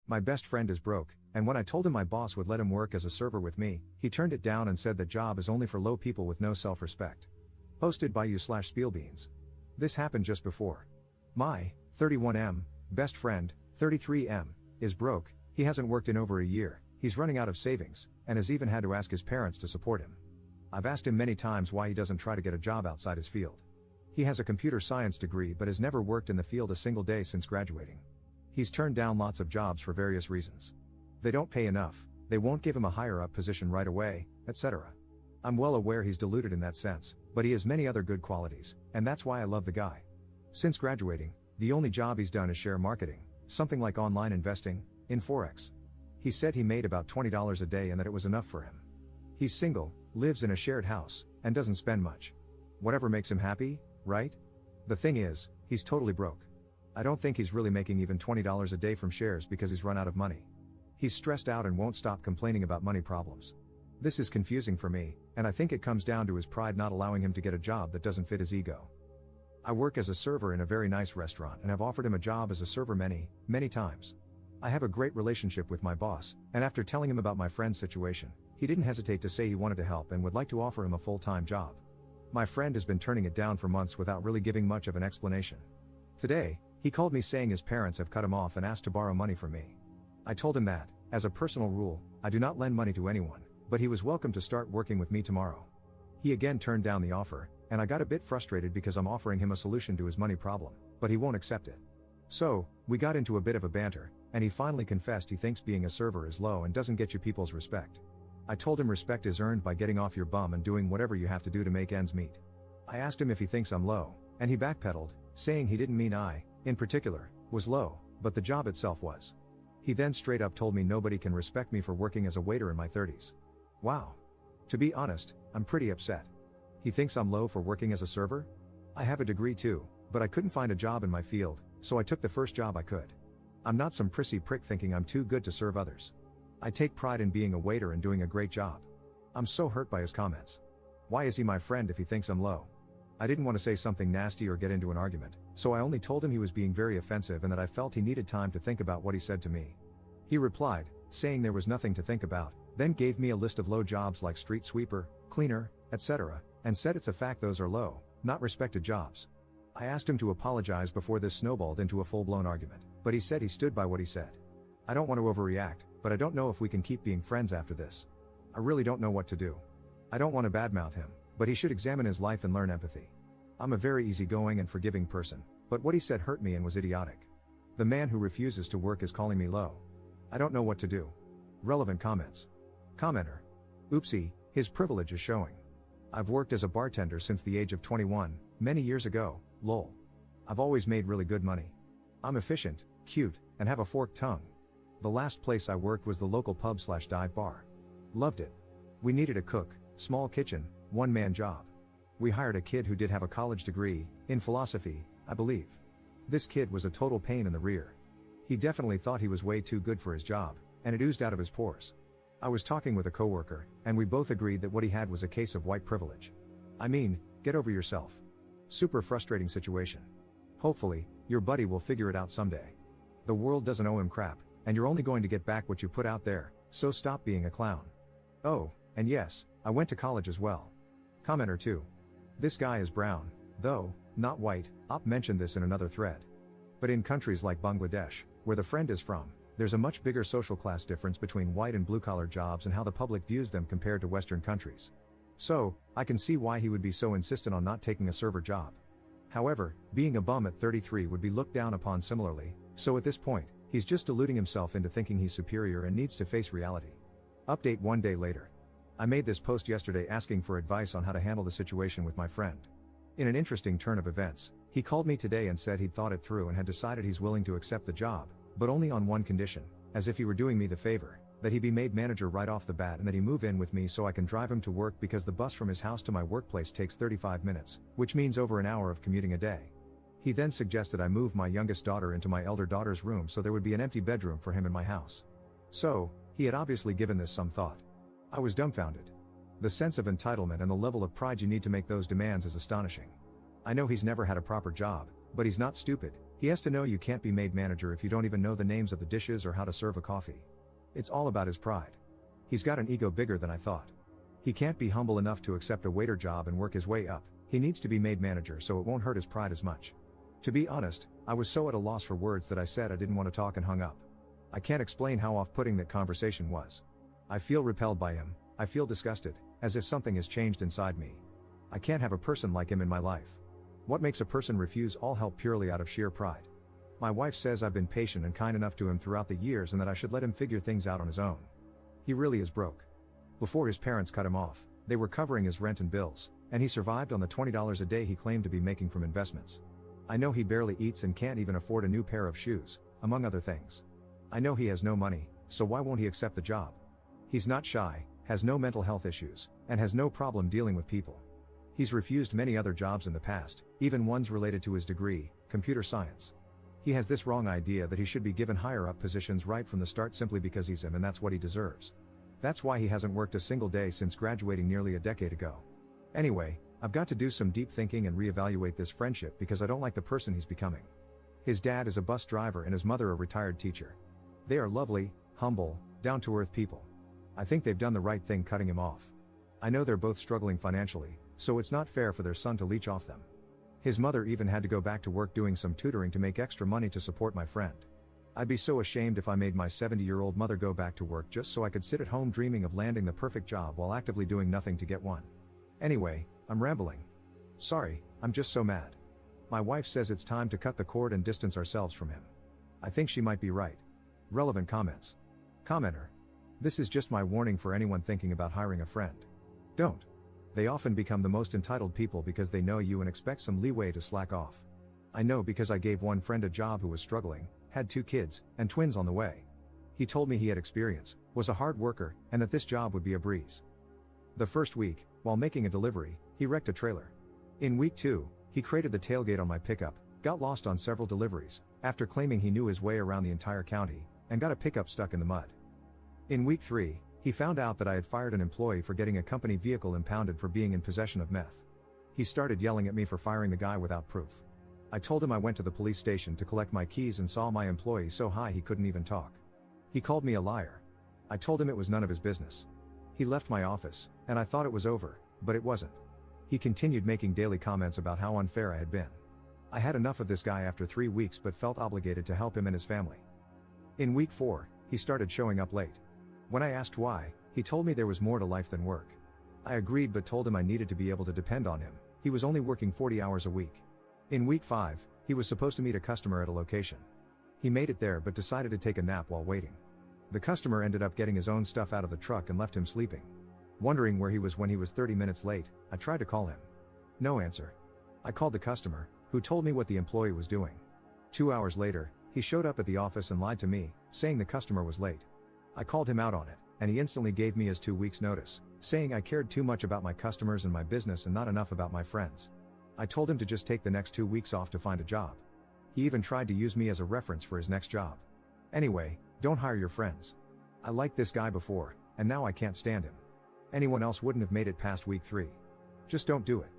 My best friend is broke, and when I told him my boss would let him work as a server with me, he turned it down and said that job is only for low people with no self-respect. Posted by you/Spielbeans. This happened just before. My 31M best friend, 33M, is broke. He hasn't worked in over a year, he's running out of savings, and has even had to ask his parents to support him. I've asked him many times why he doesn't try to get a job outside his field. He has a computer science degree but has never worked in the field a single day since graduating. He's turned down lots of jobs for various reasons. They don't pay enough, they won't give him a higher up position right away, etc. I'm well aware he's deluded in that sense, but he has many other good qualities, and that's why I love the guy. Since graduating, the only job he's done is share marketing, something like online investing, in Forex. He said he made about $20 a day and that it was enough for him. He's single, lives in a shared house, and doesn't spend much. Whatever makes him happy, right? The thing is, he's totally broke. I don't think he's really making even $20 a day from shares because he's run out of money. He's stressed out and won't stop complaining about money problems. This is confusing for me, and I think it comes down to his pride not allowing him to get a job that doesn't fit his ego. I work as a server in a very nice restaurant and have offered him a job as a server many, many times. I have a great relationship with my boss, and after telling him about my friend's situation, he didn't hesitate to say he wanted to help and would like to offer him a full-time job. My friend has been turning it down for months without really giving much of an explanation. Today, he called me saying his parents have cut him off and asked to borrow money from me. I told him that, as a personal rule, I do not lend money to anyone, but he was welcome to start working with me tomorrow. He again turned down the offer, and I got a bit frustrated because I'm offering him a solution to his money problem, but he won't accept it. So, we got into a bit of a banter, and he finally confessed he thinks being a server is low and doesn't get you people's respect. I told him respect is earned by getting off your bum and doing whatever you have to do to make ends meet. I asked him if he thinks I'm low, and he backpedaled, saying he didn't mean I, in particular, was low, but the job itself was. He then straight up told me nobody can respect me for working as a waiter in my 30s. Wow. To be honest, I'm pretty upset. He thinks I'm low for working as a server? I have a degree too, but I couldn't find a job in my field, so I took the first job I could. I'm not some prissy prick thinking I'm too good to serve others. I take pride in being a waiter and doing a great job. I'm so hurt by his comments. Why is he my friend if he thinks I'm low? I didn't want to say something nasty or get into an argument, so I only told him he was being very offensive and that I felt he needed time to think about what he said to me. He replied, saying there was nothing to think about, then gave me a list of low jobs like street sweeper, cleaner, etc., and said it's a fact those are low, not respected jobs. I asked him to apologize before this snowballed into a full-blown argument, but he said he stood by what he said. I don't want to overreact, but I don't know if we can keep being friends after this. I really don't know what to do. I don't want to badmouth him, but he should examine his life and learn empathy. I'm a very easygoing and forgiving person, but what he said hurt me and was idiotic. The man who refuses to work is calling me low. I don't know what to do. Relevant comments. Commenter. Oopsie, his privilege is showing. I've worked as a bartender since the age of 21, many years ago, lol. I've always made really good money. I'm efficient, cute, and have a forked tongue. The last place I worked was the local pub/dive bar. Loved it. We needed a cook, small kitchen, one-man job. We hired a kid who did have a college degree, in philosophy, I believe. This kid was a total pain in the rear. He definitely thought he was way too good for his job, and it oozed out of his pores. I was talking with a coworker, and we both agreed that what he had was a case of white privilege. I mean, get over yourself. Super frustrating situation. Hopefully, your buddy will figure it out someday. The world doesn't owe him crap, and you're only going to get back what you put out there, so stop being a clown. Oh, and yes, I went to college as well. Commenter 2. This guy is brown, though, not white. Op mentioned this in another thread. But in countries like Bangladesh, where the friend is from, there's a much bigger social class difference between white and blue-collar jobs and how the public views them compared to Western countries. So, I can see why he would be so insistent on not taking a server job. However, being a bum at 33 would be looked down upon similarly, so at this point, he's just deluding himself into thinking he's superior and needs to face reality. Update 1 day later. I made this post yesterday asking for advice on how to handle the situation with my friend. In an interesting turn of events, he called me today and said he'd thought it through and had decided he's willing to accept the job, but only on one condition, as if he were doing me the favor, that he be made manager right off the bat and that he move in with me so I can drive him to work because the bus from his house to my workplace takes 35 minutes, which means over an hour of commuting a day. He then suggested I move my youngest daughter into my elder daughter's room so there would be an empty bedroom for him in my house. So, he had obviously given this some thought. I was dumbfounded. The sense of entitlement and the level of pride you need to make those demands is astonishing. I know he's never had a proper job, but he's not stupid, He has to know you can't be made manager if you don't even know the names of the dishes or how to serve a coffee. It's all about his pride. He's got an ego bigger than I thought. He can't be humble enough to accept a waiter job and work his way up. He needs to be made manager so it won't hurt his pride as much. To be honest, I was so at a loss for words that I said I didn't want to talk and hung up. I can't explain how off-putting that conversation was. I feel repelled by him, I feel disgusted, as if something has changed inside me. I can't have a person like him in my life. What makes a person refuse all help purely out of sheer pride? My wife says I've been patient and kind enough to him throughout the years and that I should let him figure things out on his own. He really is broke. Before his parents cut him off, they were covering his rent and bills, and he survived on the $20 a day he claimed to be making from investments. I know he barely eats and can't even afford a new pair of shoes, among other things. I know he has no money, so why won't he accept the job? He's not shy, has no mental health issues, and has no problem dealing with people. He's refused many other jobs in the past, even ones related to his degree, computer science. He has this wrong idea that he should be given higher up positions right from the start simply because he's him and that's what he deserves. That's why he hasn't worked a single day since graduating nearly a decade ago. Anyway, I've got to do some deep thinking and reevaluate this friendship because I don't like the person he's becoming. His dad is a bus driver and his mother a retired teacher. They are lovely, humble, down-to-earth people. I think they've done the right thing cutting him off. I know they're both struggling financially, so it's not fair for their son to leech off them. His mother even had to go back to work doing some tutoring to make extra money to support my friend. I'd be so ashamed if I made my 70-year-old mother go back to work just so I could sit at home dreaming of landing the perfect job while actively doing nothing to get one. Anyway, I'm rambling. Sorry, I'm just so mad. My wife says it's time to cut the cord and distance ourselves from him. I think she might be right. Relevant comments. Commenter. This is just my warning for anyone thinking about hiring a friend. Don't. They often become the most entitled people because they know you and expect some leeway to slack off. I know because I gave one friend a job who was struggling, had 2 kids, and twins on the way. He told me he had experience, was a hard worker, and that this job would be a breeze. The first week, while making a delivery, he wrecked a trailer. In week 2, he crated the tailgate on my pickup, got lost on several deliveries, after claiming he knew his way around the entire county, and got a pickup stuck in the mud. In week 3, he found out that I had fired an employee for getting a company vehicle impounded for being in possession of meth. He started yelling at me for firing the guy without proof. I told him I went to the police station to collect my keys and saw my employee so high he couldn't even talk. He called me a liar. I told him it was none of his business. He left my office, and I thought it was over, but it wasn't. He continued making daily comments about how unfair I had been. I had enough of this guy after 3 weeks but felt obligated to help him and his family. In week 4, he started showing up late. When I asked why, he told me there was more to life than work. I agreed but told him I needed to be able to depend on him. He was only working 40 hours a week. In week 5, he was supposed to meet a customer at a location. He made it there but decided to take a nap while waiting. The customer ended up getting his own stuff out of the truck and left him sleeping. Wondering where he was when he was 30 minutes late, I tried to call him. No answer. I called the customer, who told me what the employee was doing. 2 hours later, he showed up at the office and lied to me, saying the customer was late. I called him out on it, and he instantly gave me his 2 weeks notice, saying I cared too much about my customers and my business and not enough about my friends. I told him to just take the next 2 weeks off to find a job. He even tried to use me as a reference for his next job. Anyway, don't hire your friends. I liked this guy before, and now I can't stand him. Anyone else wouldn't have made it past week 3. Just don't do it.